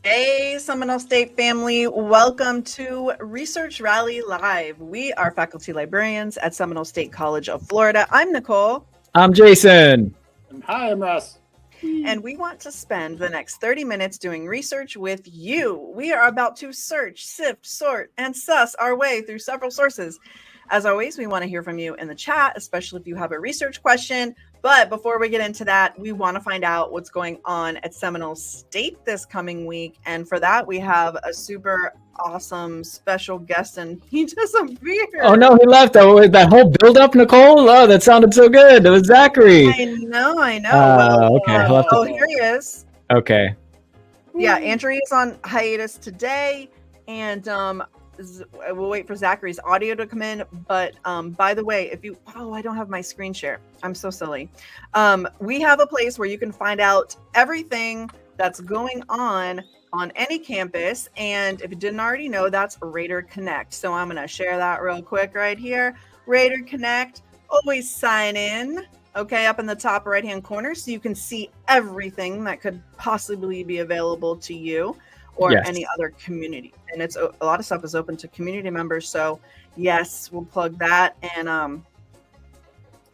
Hey, Seminole State family, welcome to Research Rally Live. We are faculty librarians at Seminole State College of Florida. I'm Nicole. I'm Jason. Hi, I'm Russ. And we want to spend the next 30 minutes doing research with you. We are about to search, sift, sort, and suss our way through several sources. As always, we want to hear from you in the chat, especially if you have a research question. But before we get into that, we want to find out what's going on at Seminole State this coming week. And for that, we have a super awesome special guest, and he disappeared. Oh, no, he left. That whole build-up, Nicole? Oh, that sounded so good. It was Zachary. I know. Okay. Oh, here he is. Okay. Yeah, Andrea is on hiatus today, and we'll wait for Zachary's audio to come in. But by the way, I don't have my screen share. I'm so silly. We have a place where you can find out everything that's going on any campus. And if you didn't already know, that's Raider Connect. So I'm going to share that real quick right here. Raider Connect, always sign in. Okay, up in the top right-hand corner, so you can see everything that could possibly be available to you or any other community. And it's a lot of stuff is open to community members. So yes, we'll plug that. And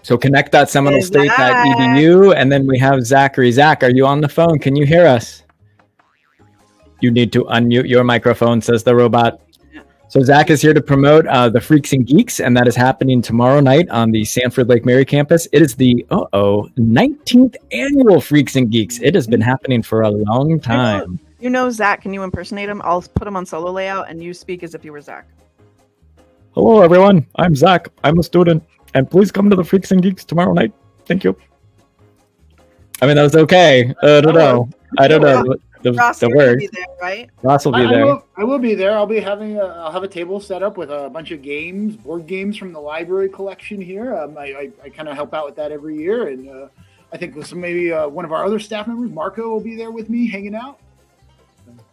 so connect.seminolestate.edu, and then we have Zachary. Zach, are you on the phone? Can you hear us? You need to unmute your microphone, says the robot. Yeah. So Zach is here to promote the Freaks and Geeks, and that is happening tomorrow night on the Sanford Lake Mary campus. It is the 19th annual Freaks and Geeks. It has been happening for a long time. You know Zach, can you impersonate him? I'll put him on solo layout and you speak as if you were Zach. Hello, everyone. I'm Zach. I'm a student. And please come to the Freaks and Geeks tomorrow night. Thank you. I mean, that was okay. I don't know. Ross, the you're word. gonna be there, right? Ross will be there. I will be there. I'll have a table set up with a bunch of board games from the library collection here. I kind of help out with that every year. And I think maybe one of our other staff members, Marco, will be there with me hanging out.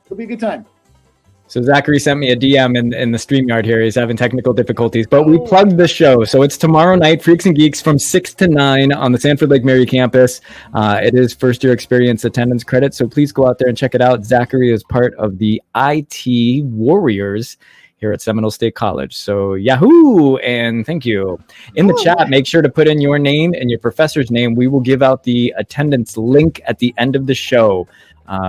It'll be a good time. So Zachary sent me a DM in the StreamYard here. He's having technical difficulties, but we plugged the show. So it's tomorrow night, Freaks and Geeks from 6 to 9 on the Sanford Lake Mary campus. It is first year experience attendance credit. So please go out there and check it out. Zachary is part of the IT Warriors here at Seminole State College. So Yahoo! And thank you. In the chat, make sure to put in your name and your professor's name. We will give out the attendance link at the end of the show.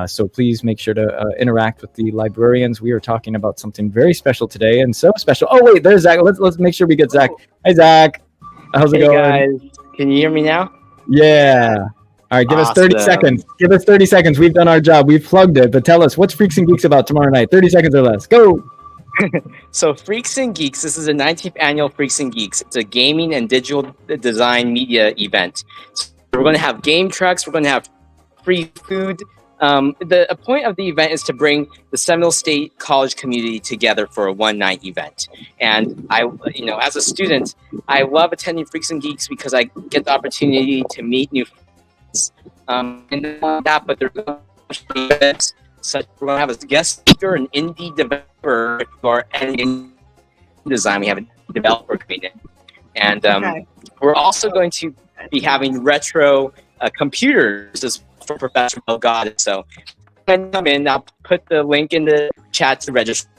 So please make sure to interact with the librarians. We are talking about something very special today, and so special. Oh wait, there's Zach. Let's make sure we get Zach. Hi Zach, how's it going? Guys, can you hear me now? Yeah. All right, give us 30 seconds. Give us 30 seconds. We've done our job. We've plugged it. But tell us, what's Freaks and Geeks about tomorrow night? 30 seconds or less. Go. So Freaks and Geeks, this is the 19th annual Freaks and Geeks. It's a gaming and digital design media event. So we're going to have game trucks. We're going to have free food. The point of the event is to bring the Seminole State College community together for a one-night event. And as a student, I love attending Freaks and Geeks because I get the opportunity to meet new friends. But there's events such we're going to have a guest speaker, an indie developer for any design. We have a developer coming in, and we're also going to be having retro computers as for Professor Bill Goddard. So come in. I'll put the link in the chat to register.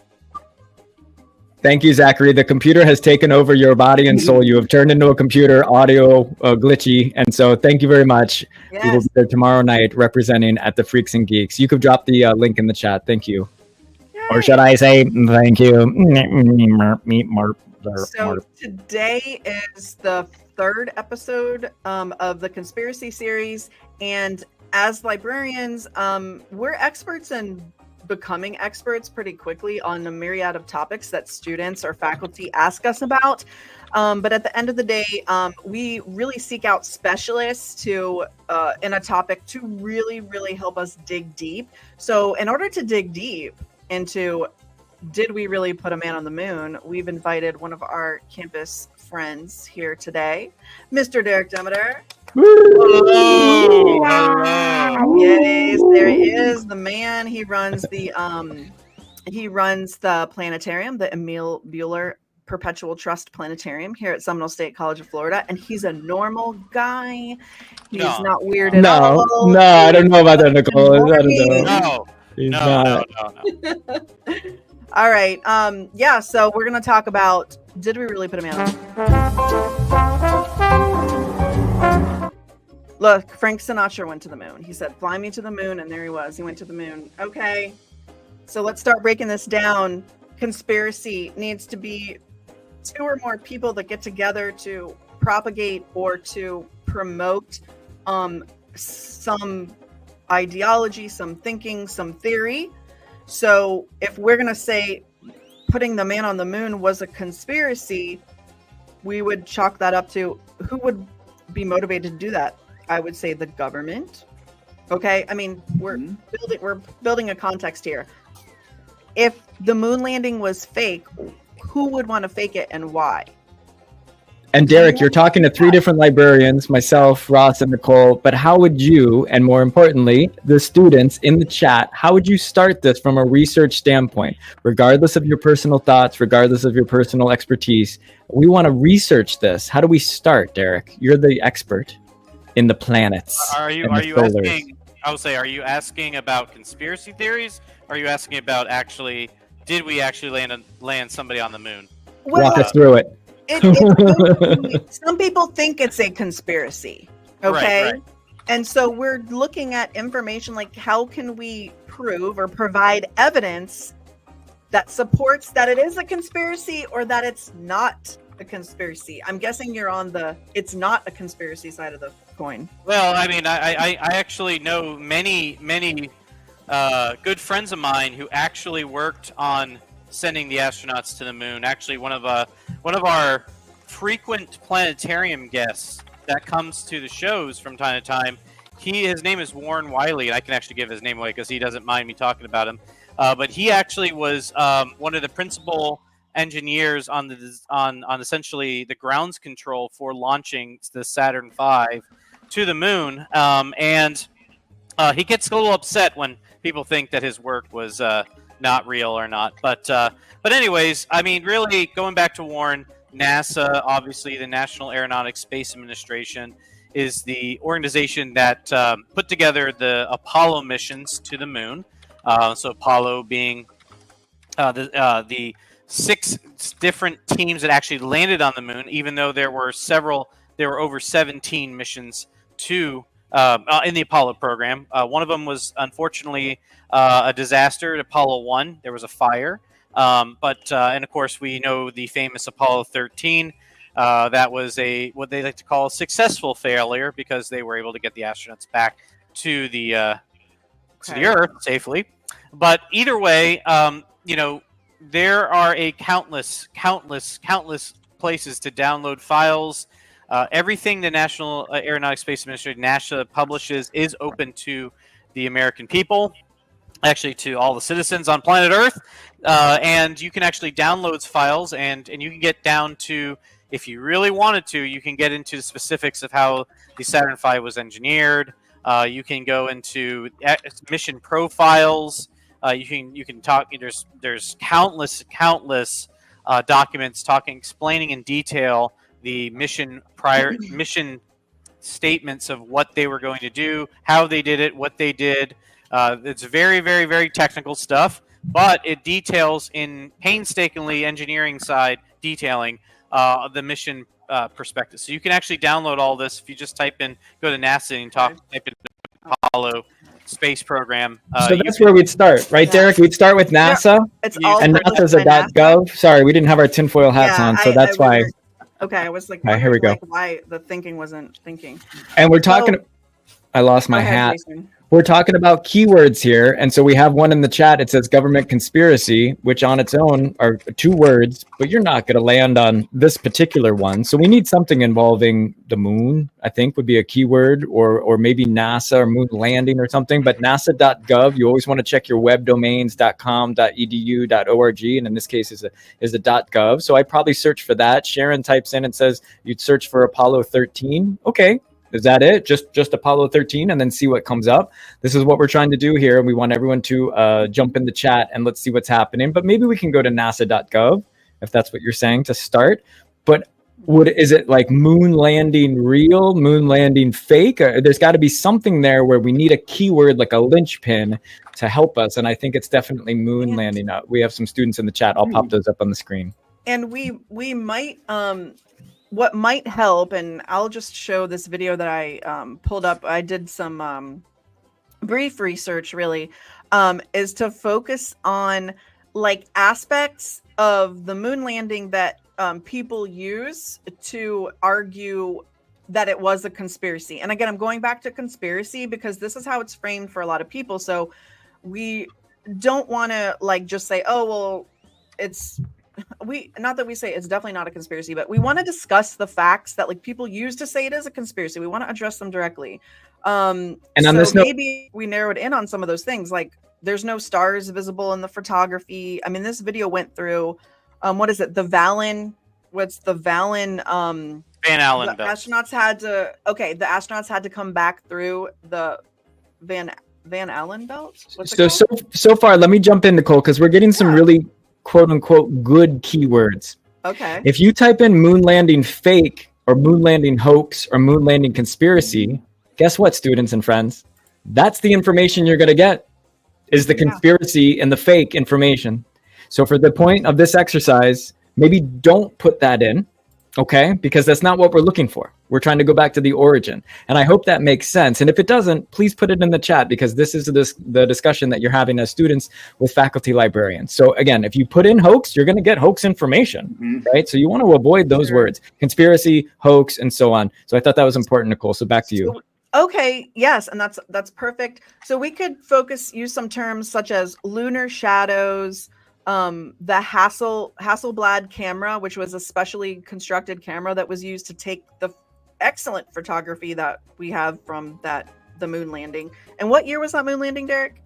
Thank you, Zachary. The computer has taken over your body and soul. You have turned into a computer, audio glitchy. And so thank you very much. Yes. We will be there tomorrow night representing at the Freaks and Geeks. You could drop the link in the chat. Thank you. Yay. Or should I say thank you? So today is the third episode of the conspiracy series. And as librarians, we're experts in becoming experts pretty quickly on a myriad of topics that students or faculty ask us about. But at the end of the day, we really seek out specialists to in a topic to really, really help us dig deep. So in order to dig deep into did we really put a man on the moon, we've invited one of our campus friends here today, Mr. Derek Demeter. Hello. Hello. Yes, there he is, the man. He runs the Planetarium, the Emil Bueller Perpetual Trust Planetarium here at Seminole State College of Florida, and he's a normal guy. He's not weird at all. No, I don't know about that, Nicole. No. He's No. All right. Yeah, so we're gonna talk about did we really put a man on? Look, Frank Sinatra went to the moon. He said, "Fly me to the moon," and there he was. He went to the moon. Okay. So let's start breaking this down. Conspiracy needs to be 2 or more people that get together to propagate or to promote some ideology, some thinking, some theory. So if we're going to say putting the man on the moon was a conspiracy, we would chalk that up to who would be motivated to do that. I would say the government. Okay. I mean, we're building a context here. If the moon landing was fake, who would want to fake it and why? And Derek, you're talking to 3 different librarians, myself, Ross, and Nicole, but how would you, and more importantly, the students in the chat, how would you start this from a research standpoint? Regardless of your personal thoughts, regardless of your personal expertise, we want to research this. How do we start, Derek? You're the expert in the planets. Are you asking, I would say, are you asking about conspiracy theories? Or are you asking about did we actually land somebody on the moon? Well, walk us through it. Some people think it's a conspiracy. Okay. Right. And so we're looking at information like how can we prove or provide evidence that supports that it is a conspiracy or that it's not a conspiracy. I'm guessing you're on the it's not a conspiracy side of the coin. Well, I mean, I actually know many good friends of mine who actually worked on sending the astronauts to the moon. Actually, one of our frequent planetarium guests that comes to the shows from time to time. His name is Warren Wiley, and I can actually give his name away because he doesn't mind me talking about him. But he actually was one of the principal engineers on essentially the grounds control for launching the Saturn V to the moon, and he gets a little upset when people think that his work was not real or not. But anyways, I mean, really going back to Warren, NASA, obviously the National Aeronautics Space Administration, is the organization that put together the Apollo missions to the moon. So Apollo being the 6 different teams that actually landed on the moon, even though there were over 17 missions to in the Apollo program. One of them was unfortunately a disaster at Apollo 1. There was a fire. And of course, we know the famous Apollo 13. That was what they like to call a successful failure because they were able to get the astronauts back to the Earth safely. But either way, there are countless places to download files. Everything the National Aeronautics Space Administration, NASA, publishes is open to the American people, actually to all the citizens on planet Earth. And you can actually download files, and you can get down to, if you really wanted to, you can get into the specifics of how the Saturn V was engineered. You can go into mission profiles. You can talk. There's countless documents explaining in detail the mission statements of what they were going to do, how they did it, what they did. It's very, very, very technical stuff, but it details in painstakingly engineering side detailing the mission perspective. So you can actually download all this if you just go to NASA and type in Apollo space program. So that's where we'd start, right, Derek? We'd start with NASA, and NASA's a .gov. Sorry, we didn't have our tinfoil hats on, so that's why. Okay, I was like, here we go. Why the thinking wasn't thinking. And we're talking. I lost my hat. Jason. We're talking about keywords here. And so we have one in the chat. It says government conspiracy, which on its own are 2 words, but you're not going to land on this particular one. So we need something involving the moon, I think would be a keyword, or maybe NASA or moon landing or something. But nasa.gov, you always want to check your web domains .com, .edu, .org. And in this case is a .gov. So I probably search for that. Sharon types in and says you'd search for Apollo 13. Okay. Is that it? Just Apollo 13 and then see what comes up. This is what we're trying to do here. We want everyone to jump in the chat and let's see what's happening. But maybe we can go to nasa.gov if that's what you're saying to start. But is it like moon landing real, moon landing fake? There's got to be something there where we need a keyword like a linchpin to help us. And I think it's definitely moon landing. We have some students in the chat. I'll pop those up on the screen. And we might what might help, and I'll just show this video that I pulled up. I did some brief research, really, is to focus on like aspects of the moon landing that people use to argue that it was a conspiracy. And again, I'm going back to conspiracy because this is how it's framed for a lot of people. So we don't want to like just say, oh, well, not that we say it's definitely not a conspiracy, but we want to discuss the facts that like people use to say it is a conspiracy. We want to address them directly. And on this note, maybe we narrowed in on some of those things. Like there's no stars visible in the photography. I mean, this video went through, what is it? The Van Allen belt. The astronauts had to come back through the Van Allen belt. So far, let me jump in, Nicole, because we're getting some really quote unquote good keywords. Okay. If you type in moon landing fake or moon landing hoax or moon landing conspiracy, guess what, students and friends? That's the information you're going to get is the conspiracy and the fake information. So for the point of this exercise, maybe don't put that in, okay? Because that's not what we're looking for. We're trying to go back to the origin. And I hope that makes sense. And if it doesn't, please put it in the chat because this is the discussion that you're having as students with faculty librarians. So again, if you put in hoax, you're going to get hoax information, right? So you want to avoid those words, conspiracy, hoax, and so on. So I thought that was important, Nicole. So back to you. Okay, yes, and that's perfect. So we could use some terms such as lunar shadows, the Hasselblad camera, which was a specially constructed camera that was used to take the excellent photography that we have from the moon landing. And what year was that moon landing, Derek?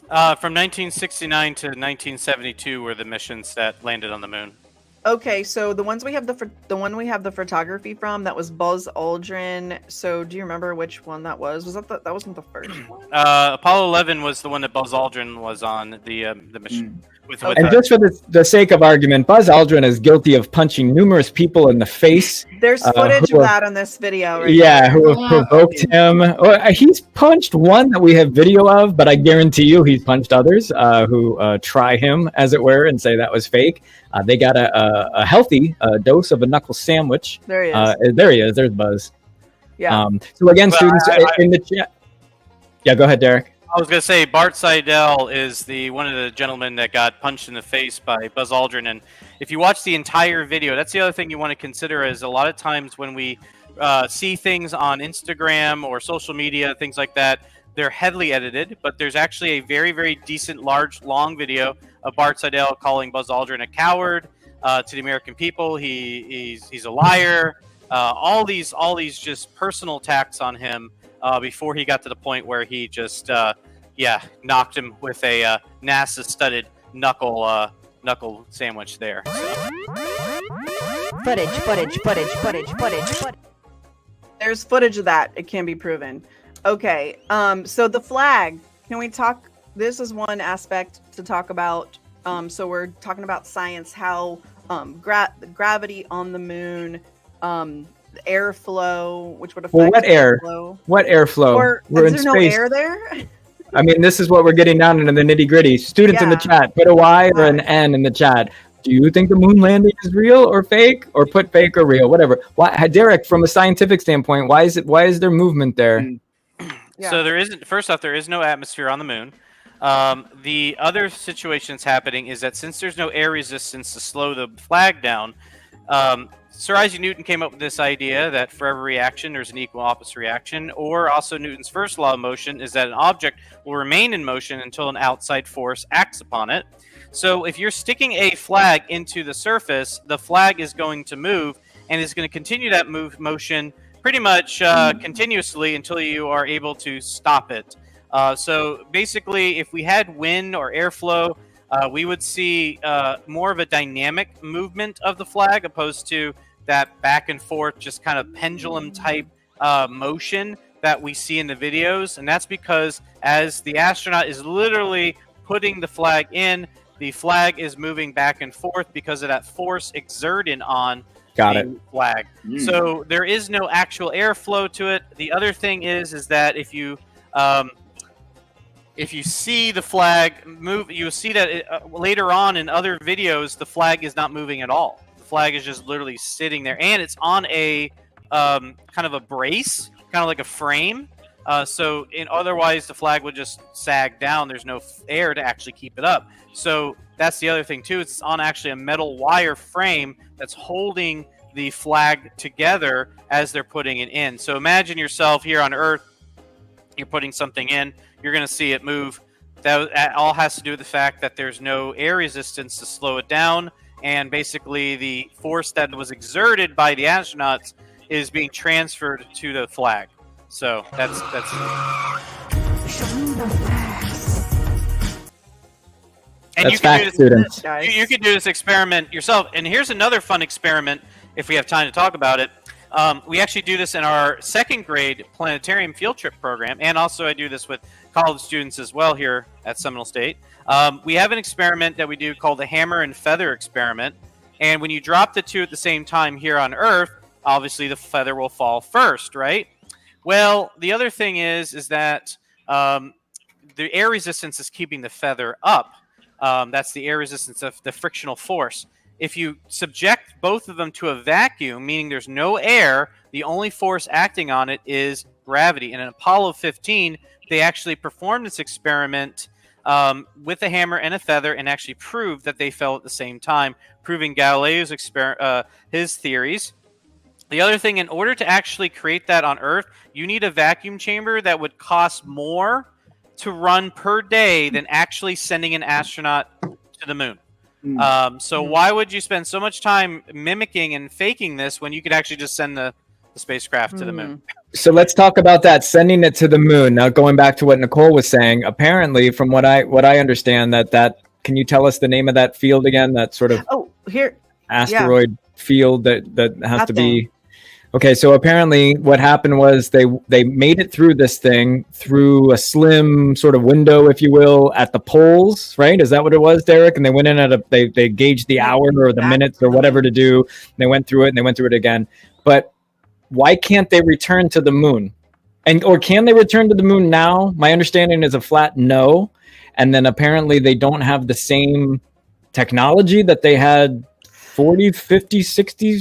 From 1969 to 1972 were the missions that landed on the moon. Okay, so the one we have the photography from, that was Buzz Aldrin. So do you remember which one that was? That wasn't the first one? Apollo 11 was the one that Buzz Aldrin was on the mission. And just for the sake of argument, Buzz Aldrin is guilty of punching numerous people in the face. There's footage of that on this video. Right who have provoked him. He's punched one that we have video of, but I guarantee you he's punched others who try him, as it were, and say that was fake. They got a healthy dose of a knuckle sandwich. There he is. There he is. There's Buzz. Yeah. So again, students in the chat. Yeah, go ahead, Derek. I was going to say Bart Seidel is one of the gentlemen that got punched in the face by Buzz Aldrin. And if you watch the entire video, that's the other thing you want to consider is a lot of times when we see things on Instagram or social media, things like that, they're heavily edited, but there's actually a very, very decent, large, long video of Bart Seidel calling Buzz Aldrin a coward to the American people. He's a liar. All these just personal attacks on him before he got to the point where he just knocked him with a NASA studded knuckle sandwich there. So. Footage. There's footage of that. It can be proven. Okay. So the flag. Can we talk? This is one aspect to talk about. So we're talking about science, how gravity on the moon, airflow, which would affect what airflow? Or we're is in there space. no air there? I mean, this is what we're getting down into the nitty gritty. Students in the chat, put a Y or an N in the chat. Do you think the moon landing is real or fake, or put fake or real, whatever? Why, Derek, from a scientific standpoint, why is there movement there? Yeah. So there is no atmosphere on the moon. The other situation that's happening is that since there's no air resistance to slow the flag down, Sir Isaac Newton came up with this idea that for every reaction, there's an equal opposite reaction, or also Newton's first law of motion is that an object will remain in motion until an outside force acts upon it. So if you're sticking a flag into the surface, the flag is going to move and is going to continue that motion pretty much continuously until you are able to stop it. So basically, if we had wind or airflow, we would see more of a dynamic movement of the flag opposed to that back and forth, just kind of pendulum type motion that we see in the videos. And that's because as the astronaut is literally putting the flag in, the flag is moving back and forth because of that force exerted on the flag. So there is no actual airflow to it. The other thing is that if you see the flag move, you'll see that later on in other videos, the flag is not moving at all. The flag is just literally sitting there, and it's on a kind of a brace, kind of like a frame. So otherwise, the flag would just sag down. There's no air to actually keep it up. So that's the other thing, too. It's on actually a metal wire frame that's holding the flag together as they're putting it in. So imagine yourself here on Earth. You're putting something in. You're going to see it move. That all has to do with the fact that there's no air resistance to slow it down. And basically, the force that was exerted by the astronauts is being transferred to the flag. So that's and that's fact, students. You can do this experiment yourself. And here's another fun experiment if we have time to talk about it. We actually do this in our second grade planetarium field trip program, and also I do this with college students as well here at Seminole State. We have an experiment that we do called the hammer and feather experiment, and when you drop the two at the same time here on Earth, obviously the feather will fall first, right? Well, the other thing is that the air resistance is keeping the feather up. That's the air resistance of the frictional force. If you subject both of them to a vacuum, meaning there's no air, the only force acting on it is gravity. And in Apollo 15, they actually performed this experiment with a hammer and a feather and actually proved that they fell at the same time, proving Galileo's his theories. The other thing, in order to actually create that on Earth, you need a vacuum chamber that would cost more to run per day than actually sending an astronaut to the moon. So why would you spend so much time mimicking and faking this when you could actually just send the spacecraft to the moon? So let's talk about that, sending it to the moon. Now, going back to what Nicole was saying, apparently, from what I understand, that can you tell us the name of that field again? That sort of asteroid field that has to be. Okay, so apparently what happened was they made it through this thing through a slim sort of window, if you will, at the poles, right? Is that what it was, Derek? And they went in they gauged the hour or the minutes or whatever to do. They went through it and they went through it again. But why can't they return to the moon? Or can they return to the moon now? My understanding is a flat no. And then apparently they don't have the same technology that they had 40, 50, 60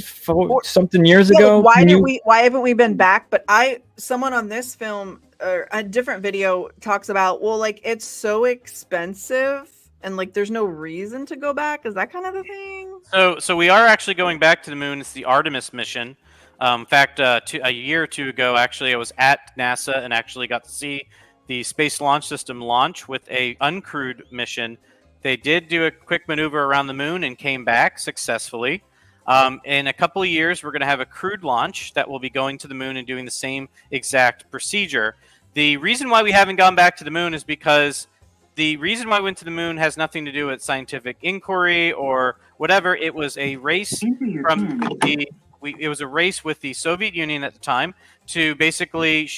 something years ago. Why haven't we been back? But someone on this film or a different video talks about, well, like it's so expensive and like there's no reason to go back. Is that kind of the thing? So we are actually going back to the moon. It's the Artemis mission. In fact, a year or two ago, actually, I was at NASA and actually got to see the Space Launch System launch with a uncrewed mission. They did do a quick maneuver around the moon and came back successfully. In a couple of years, we're going to have a crewed launch that will be going to the moon and doing the same exact procedure. The reason why we haven't gone back to the moon is because the reason why we went to the moon has nothing to do with scientific inquiry or whatever. It was a race it was a race with the Soviet Union at the time to basically,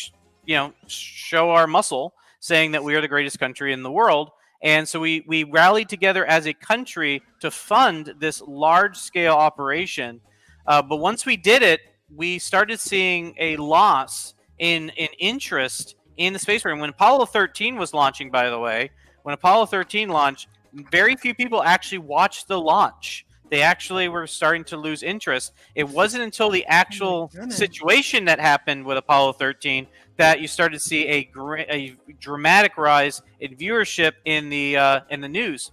show our muscle, saying that we are the greatest country in the world. And so we rallied together as a country to fund this large-scale operation. But once we did it, we started seeing a loss in interest in the space program. When Apollo 13 was launching, by the way, when Apollo 13 launched, very few people actually watched the launch. They actually were starting to lose interest. It wasn't until the actual situation that happened with Apollo 13 that you started to see a dramatic rise in viewership in the news.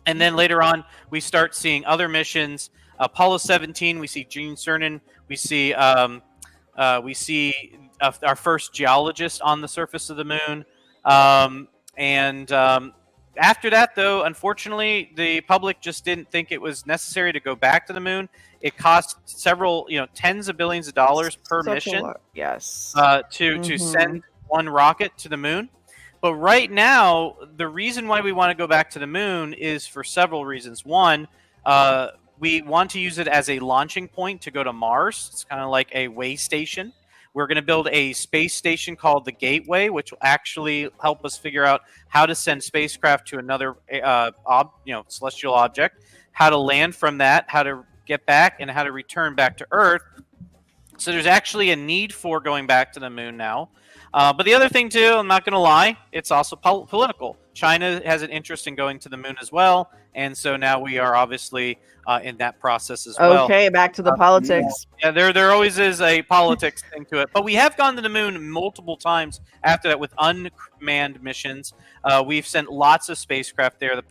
And then later on, we start seeing other missions. Apollo 17, we see Gene Cernan. We see our first geologist on the surface of the moon. After that, though, unfortunately, the public just didn't think it was necessary to go back to the moon. It cost several, tens of billions of dollars per mission. Yes. To send one rocket to the moon. But right now, the reason why we want to go back to the moon is for several reasons. One, we want to use it as a launching point to go to Mars. It's kind of like a way station. We're going to build a space station called the Gateway, which will actually help us figure out how to send spacecraft to another celestial object, how to land from that, how to get back, and how to return back to Earth. So there's actually a need for going back to the moon now. But the other thing, too, I'm not going to lie, it's also political. China has an interest in going to the moon as well. And so now we are obviously in that process as well. Okay, back to the politics. Yeah, there always is a politics thing to it. But we have gone to the moon multiple times after that with unmanned missions. We've sent lots of spacecraft there.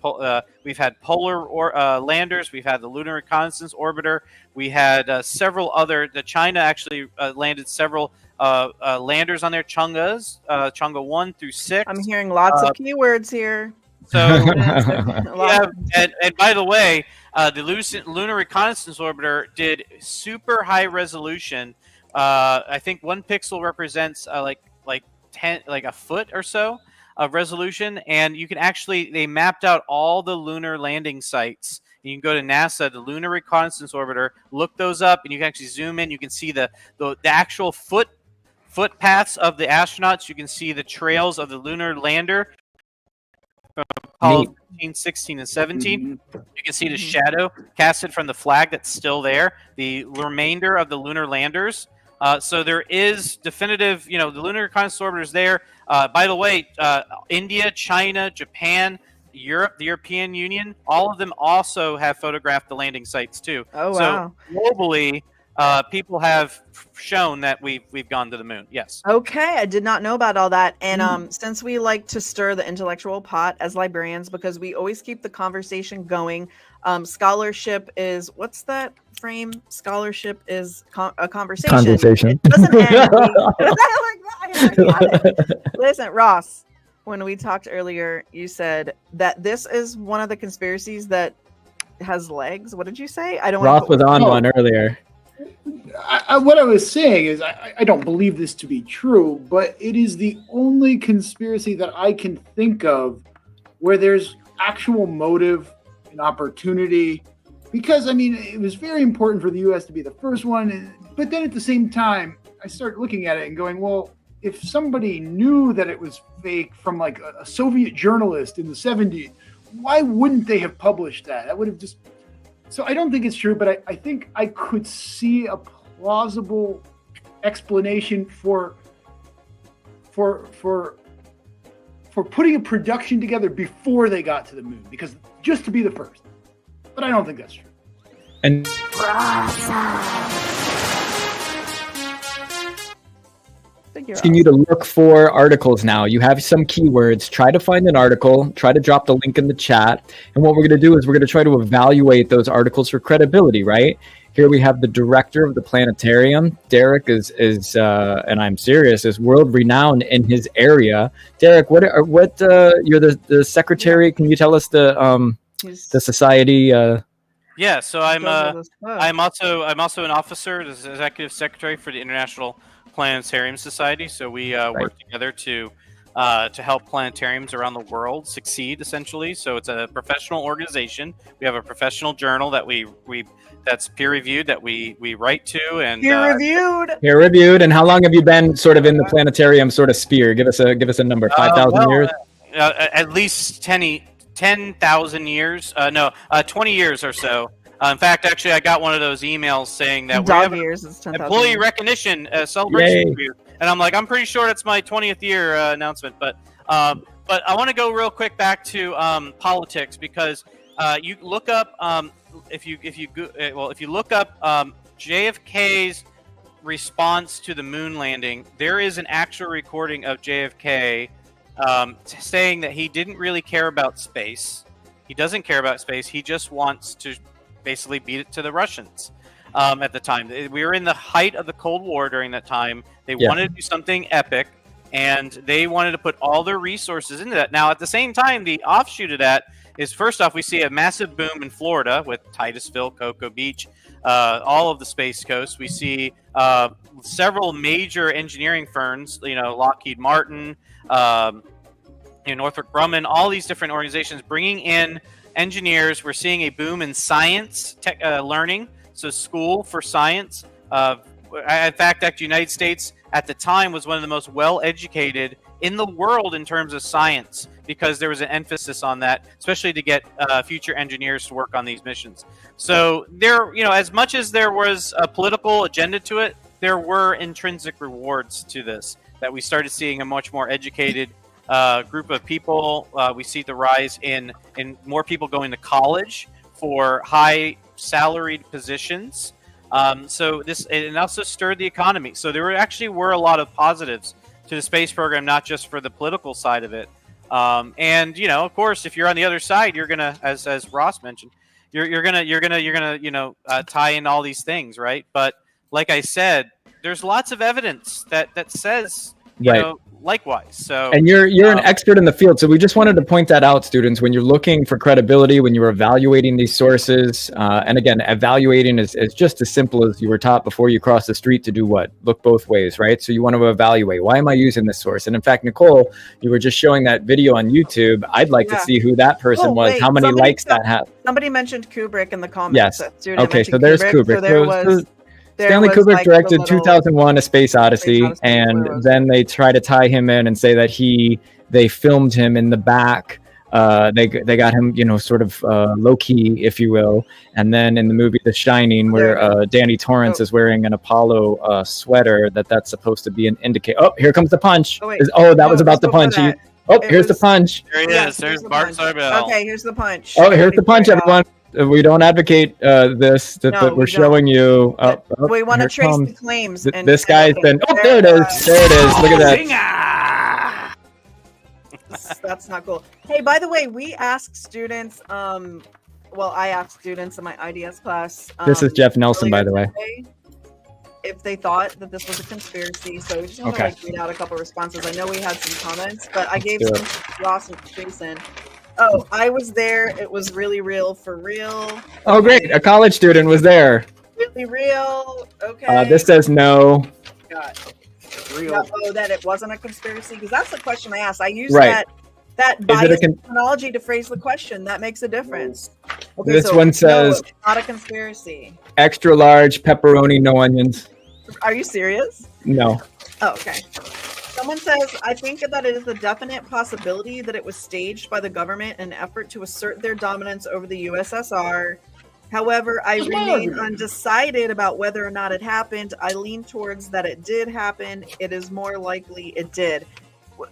We've had polar landers. We've had the Lunar Reconnaissance Orbiter. We had several other. China actually landed several landers on their Chang'e 1 through 6. I'm hearing lots of keywords here. So, and by the way, the Lunar Reconnaissance Orbiter did super high resolution. I think 1 pixel represents like a foot or so of resolution, and you can they mapped out all the lunar landing sites. You can go to NASA, the Lunar Reconnaissance Orbiter, look those up, and you can actually zoom in. You can see the actual footpaths of the astronauts. You can see the trails of the lunar lander. Apollo 15, 16, and 17. You can see the shadow casted from the flag that's still there, the remainder of the lunar landers. So there is definitive, the Lunar Reconnaissance Orbiter is there. By the way, India, China, Japan, Europe, the European Union, all of them also have photographed the landing sites too. Oh, wow. So globally, people have shown that we've gone to the moon. Yes. Okay, I did not know about all that. And since we like to stir the intellectual pot as librarians, because we always keep the conversation going, scholarship is, what's that frame? Scholarship is a conversation. Conversation. It doesn't end. I got it. Listen, Ross, when we talked earlier, you said that this is one of the conspiracies that has legs. What did you say? I don't. Ross was on one earlier. What I was saying is I don't believe this to be true, but it is the only conspiracy that I can think of where there's actual motive and opportunity. Because, it was very important for the U.S. to be the first one. But then at the same time, I started looking at it and going, well, if somebody knew that it was fake from like a Soviet journalist in the 70s, why wouldn't they have published that? That would have just... So I don't think it's true, but I think I could see a plausible explanation for putting a production together before they got to the moon, because just to be the first. But I don't think that's true. And asking you to look for articles now. You have some keywords. Try to find an article. Try to drop the link in the chat. And what we're going to do is we're going to try to evaluate those articles for credibility, right? Here we have the director of the Planetarium. Derek is and I'm serious, is world renowned in his area. Derek, what you're the secretary? Can you tell us the society? Yeah, so I'm also an officer, the executive secretary for the International Planetarium Society. So we work together to help planetariums around the world succeed, essentially. So it's a professional organization. We have a professional journal that we that's peer reviewed, that we write to, and peer reviewed. And how long have you been sort of in the planetarium sort of sphere? Give us a number. 5,000 years. At least 10,000 years. 20 years or so. In fact, actually, I got one of those emails saying that we have an employee recognition celebration for you. And I'm like, I'm pretty sure it's my 20th year announcement. But I want to go real quick back to politics, because you look up if you look up JFK's response to the moon landing, there is an actual recording of JFK saying that he didn't really care about space. He doesn't care about space. He just wants to basically beat it to the Russians. At the time, we were in the height of the Cold War during that time. They wanted to do something epic, and they wanted to put all their resources into that. Now, at the same time, the offshoot of that is, first off, we see a massive boom in Florida with Titusville, Cocoa Beach, all of the Space Coast. We see several major engineering firms, Lockheed Martin, Northrop Grumman, all these different organizations bringing in engineers. We're seeing a boom in science learning, so school for science. In fact, the United States at the time was one of the most well-educated in the world in terms of science, because there was an emphasis on that, especially to get future engineers to work on these missions. So there, as much as there was a political agenda to it, there were intrinsic rewards to this, that we started seeing a much more educated group of people. We see the rise in more people going to college for high salaried positions. So it also stirred the economy. So there actually were a lot of positives to the space program, not just for the political side of it. And of course, if you're on the other side, you're gonna, as Ross mentioned, you're gonna tie in all these things, right? But like I said, there's lots of evidence that says likewise. So, and you're an expert in the field, so we just wanted to point that out, students. When you're looking for credibility, when you're evaluating these sources, and again, evaluating is just as simple as you were taught before you cross the street to do what? Look both ways, right? So you want to evaluate, why am I using this source? And in fact, Nicole, you were just showing that video on YouTube. I'd like to see who that person was, how many likes that had. Somebody mentioned Kubrick in the comments. Yes. Okay, so there's Kubrick. So Stanley Kubrick directed 2001: A Space Odyssey, and then they try to tie him in and say that they filmed him in the back. They got him, sort of low key, if you will. And then in the movie The Shining, where Danny Torrance is wearing an Apollo sweater, that's supposed to be an indicator. Oh, here comes the punch. That was about the punch. Here's the punch. There he is. There's Bart Sarbel. Okay, here's the punch. Oh, here's the punch, everyone. We don't advocate this. We're showing you. We want to trace the claims. This guy's been. Oh, there it is. There it is. Look at that. That's not cool. Hey, by the way, we asked students. I asked students in my IDS class. This is Jeff Nelson, by the way. If they thought that this was a conspiracy, so we just want to read out a couple responses. I know we had some comments, but I gave some to Ross and Jason. Oh, I was there. It was really real, for real. Oh, great. A college student was there. Really real. Okay. This says no. God. Real. That it wasn't a conspiracy? Because that's the question I asked. I used that biased terminology to phrase the question. That makes a difference. Okay, this one says no, not a conspiracy. Extra large pepperoni, no onions. Are you serious? No. Oh, okay. Someone says, I think that it is a definite possibility that it was staged by the government in an effort to assert their dominance over the USSR. However, I remain undecided about whether or not it happened. I lean towards that it did happen. It is more likely it did.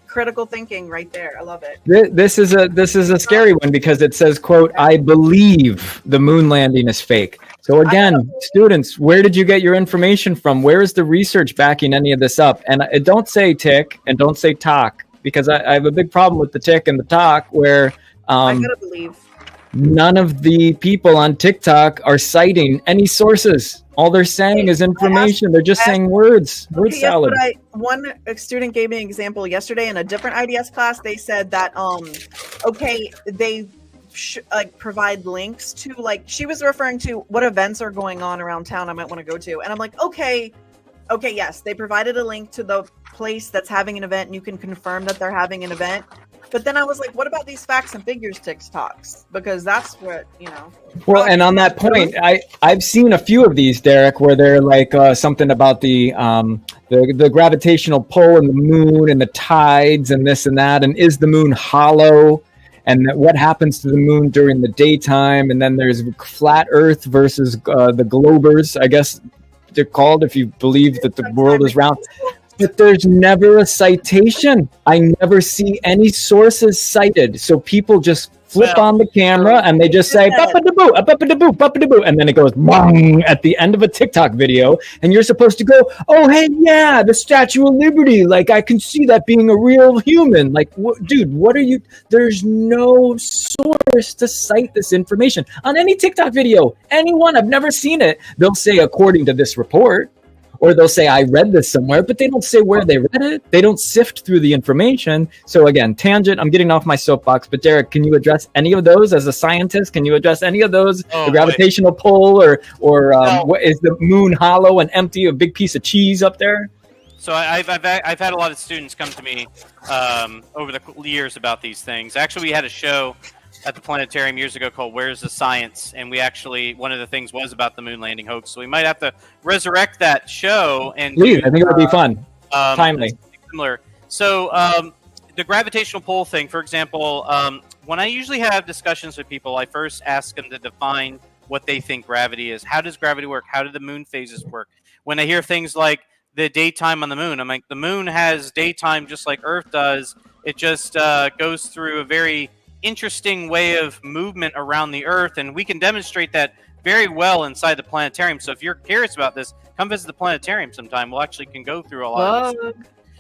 Critical thinking right there. I love it. This is a scary one, because it says, quote, I believe the moon landing is fake. So again, students, where did you get your information from? Where is the research backing any of this up? And don't say tick and don't say talk, because I have a big problem with the tick and the talk, where I gotta believe none of the people on TikTok are citing any sources. All they're saying is information. They're just saying words. Word salad. Yes, one student gave me an example yesterday in a different IDS class. They said that they provide links to, she was referring to what events are going on around town I might want to go to, and I'm like, okay, yes, they provided a link to the place that's having an event, and you can confirm that they're having an event. But then I was like, what about these facts and figures TikToks? Because that's what, Well, and on that point, I've seen a few of these, Derek, where they're like something about the gravitational pull and the moon and the tides and this and that. And is the moon hollow? And what happens to the moon during the daytime? And then there's flat Earth versus the globers, I guess they're called, if you believe that the world is round. But there's never a citation. I never see any sources cited. So people just flip Well, on the camera and they just say "Bapa-da-boo, bapa-da-boo, bapa-da-boo," and then it goes bong at the end of a TikTok video, and you're supposed to go, "Oh, hey, yeah, the Statue of Liberty. Like, I can see that being a real human." Like, dude, what are you? There's no source to cite this information on any TikTok video. Anyone, I've never seen it. They'll say, according to this report. Or they'll say, I read this somewhere, but they don't say where they read it. They don't sift through the information. So again, tangent, I'm getting off my soapbox, but Derek, can you address any of those as a scientist? Can you address any of those? Oh, the gravitational pull or what is the moon hollow and empty, a big piece of cheese up there? So I've had a lot of students come to me over the years about these things. Actually, we had a show at the Planetarium years ago called Where's the Science? And we actually, one of the things was about the moon landing hoax. So we might have to resurrect that show. And Please, I think it would be fun. Timely. Similar. So the gravitational pull thing, for example, when I usually have discussions with people, I first ask them to define what they think gravity is. How does gravity work? How do the moon phases work? When I hear things like the daytime on the moon, I'm like, the moon has daytime just like Earth does. It just goes through a very interesting way of movement around the Earth, and we can demonstrate that very well inside the planetarium. So if you're curious about this, come visit the planetarium sometime. We'll actually can go through a lot of this.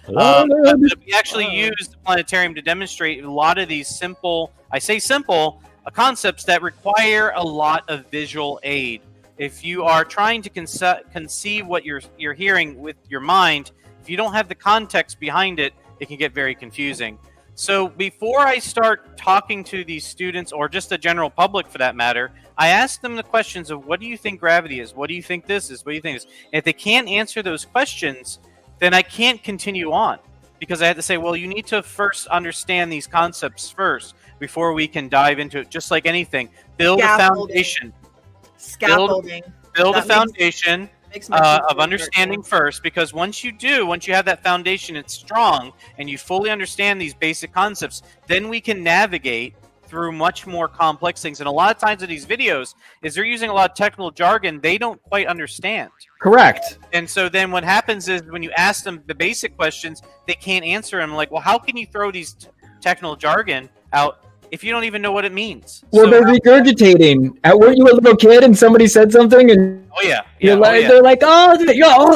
But we actually use the planetarium to demonstrate a lot of these simple, I say simple, concepts that require a lot of visual aid. If you are trying to conceive what you're hearing with your mind, if you don't have the context behind it, it can get very confusing. So before I start talking to these students, or just the general public for that matter, I ask them the questions of, what do you think gravity is? What do you think this is? What do you think this is? And if they can't answer those questions, then I can't continue on, because I have to say, well, you need to first understand these concepts first before we can dive into it. Just like anything, build a foundation. Scaffolding. Build a foundation of understanding first, because once you have that foundation, it's strong, and you fully understand these basic concepts, then we can navigate through much more complex things. And a lot of times in these videos is they're using a lot of technical jargon they don't quite understand. Correct. And so then what happens is when you ask them the basic questions, they can't answer them. Like, well, how can you throw these technical jargon out if you don't even know what it means? Well, they're regurgitating. Weren't you a little kid and somebody said something and they're like, oh,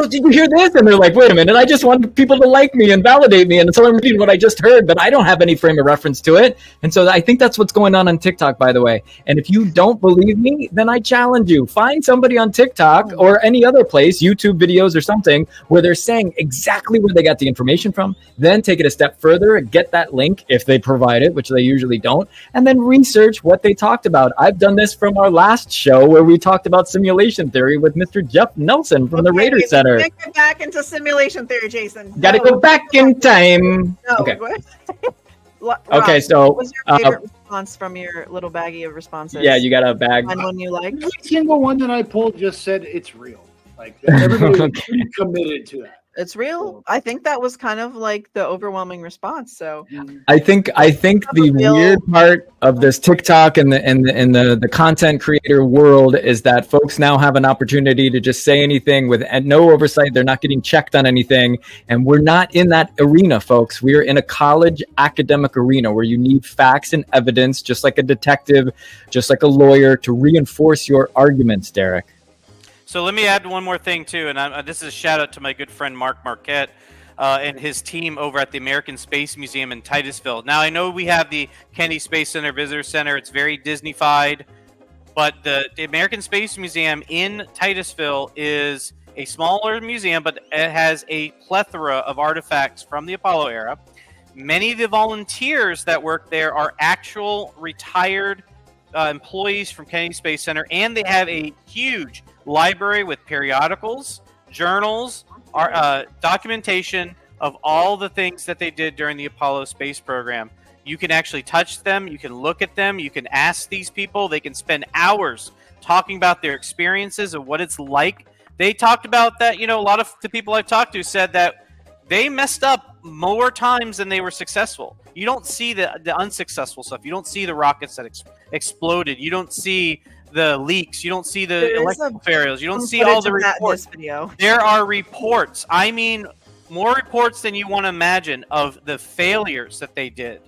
did you hear this? And they're like, wait a minute, I just want people to like me and validate me, and so I'm reading what I just heard, but I don't have any frame of reference to it. And so I think that's what's going on TikTok, by the way. And if you don't believe me, then I challenge you. Find somebody on TikTok or any other place, YouTube videos or something, where they're saying exactly where they got the information from. Then take it a step further and get that link if they provide it, which they usually don't, and then research what they talked about. I've done this from our last show where we talked about simulation theory with Mr. Jeff Nelson from the Raider Center. Can't get back into simulation theory, Jason. Gotta go back in time. No. Okay. Rob, Okay, so what was your favorite response from your little baggie of responses? Yeah, you got a bag. Find one you like. Every single one that I pulled just said it's real. Like, everybody was committed to that. It's real. I think that was kind of like the overwhelming response. So I think the weird part of this TikTok and the content creator world is that folks now have an opportunity to just say anything with no oversight. They're not getting checked on anything, and we're not in that arena, folks. We are in a college academic arena where you need facts and evidence, just like a detective, just like a lawyer, to reinforce your arguments, Derek. So let me add one more thing too, and this is a shout out to my good friend Mark Marquette and his team over at the American Space Museum in Titusville. Now I know we have the Kennedy Space Center Visitor Center; it's very Disney-fied, but the American Space Museum in Titusville is a smaller museum, but it has a plethora of artifacts from the Apollo era. Many of the volunteers that work there are actual retired employees from Kennedy Space Center, and they have a huge library with periodicals, journals, documentation of all the things that they did during the Apollo space program. You can actually touch them, you can look at them, you can ask these people. They can spend hours talking about their experiences of what it's like. They talked about that, a lot of the people I've talked to said that they messed up more times than they were successful. You don't see the unsuccessful stuff. You don't see the rockets that exploded. You don't see the leaks. You don't see the electrical failures. You don't see all the reports. There are reports. I mean, more reports than you want to imagine of the failures that they did.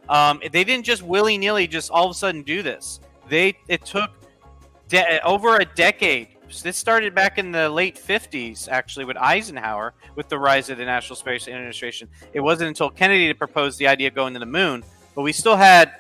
They didn't just willy-nilly just all of a sudden do this. It took over a decade. This started back in the late 50s, actually, with Eisenhower, with the rise of the National Space Administration. It wasn't until Kennedy that proposed the idea of going to the moon, but we still had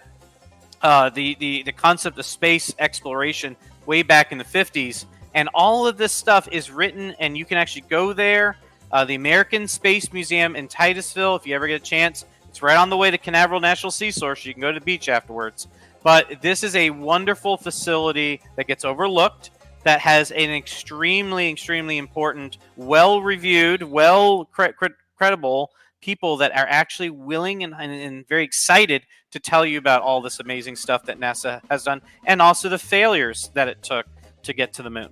the concept of space exploration way back in the 50s. And all of this stuff is written, and you can actually go there. The American Space Museum in Titusville, if you ever get a chance, it's right on the way to Canaveral National Sea Source. You can go to the beach afterwards. But this is a wonderful facility that gets overlooked, that has an extremely, extremely important, well-reviewed, credible people that are actually willing and very excited to tell you about all this amazing stuff that NASA has done, and also the failures that it took to get to the moon.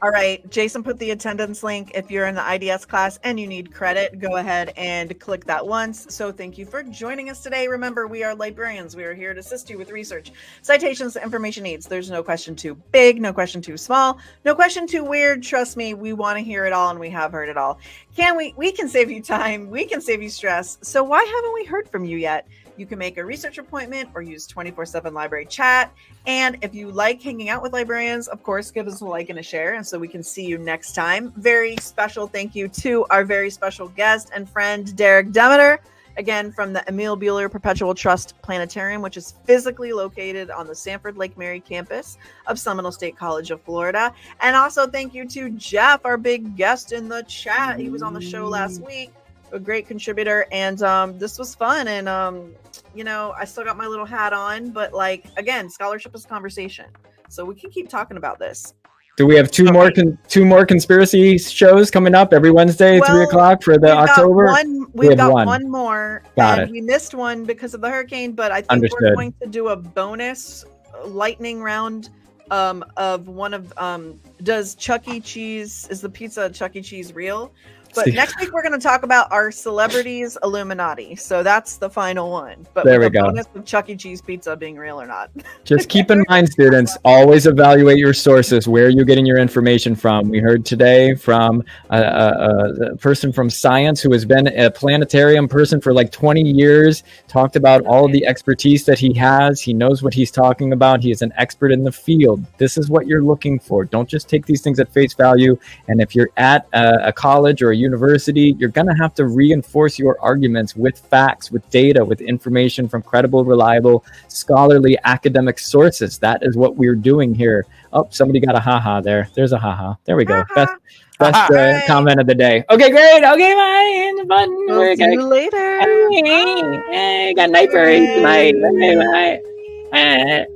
All right, Jason put the attendance link. If you're in the IDS class and you need credit, go ahead and click that once. So thank you for joining us today. Remember, we are librarians. We are here to assist you with research, citations, information needs. There's no question too big, no question too small, no question too weird. Trust me, we want to hear it all, and we have heard it all. We can save you time. We can save you stress. So why haven't we heard from you yet? You can make a research appointment or use 24/7 library chat. And if you like hanging out with librarians, of course, give us a like and a share, and so we can see you next time. Very special thank you to our very special guest and friend, Derek Demeter, again from the Emil Buehler Perpetual Trust Planetarium, which is physically located on the Sanford Lake Mary campus of Seminole State College of Florida. And also thank you to Jeff, our big guest in the chat. He was on the show last week. A great contributor, and this was fun, and I still got my little hat on, but again, scholarship is conversation, so we can keep talking about this. Do we have two more conspiracy shows coming up every Wednesday, 3:00 for the October? We've got one more. Got it. We missed one because of the hurricane, but I think we're going to do a bonus lightning round of one of does Chuck E. Cheese, is the pizza at Chuck E. Cheese real? But next week we're going to talk about our celebrities Illuminati. So that's the final one. But there we go. go. Bonus of Chuck E. Cheese pizza being real or not. Just keep in mind, students, always evaluate your sources. Where are you getting your information from? We heard today from a person from science who has been a planetarium person for like 20 years, talked about all of the expertise that he has. He knows what he's talking about. He is an expert in the field. This is what you're looking for. Don't just take these things at face value. And if you're at a college or a university, you're going to have to reinforce your arguments with facts, with data, with information from credible, reliable, scholarly academic sources. That is what we're doing here. Oh, somebody got a haha there. There's a haha. There we go. Best comment of the day. Okay, great. Okay, bye. Button. We'll see you later. Hey, got night birds tonight. Bye.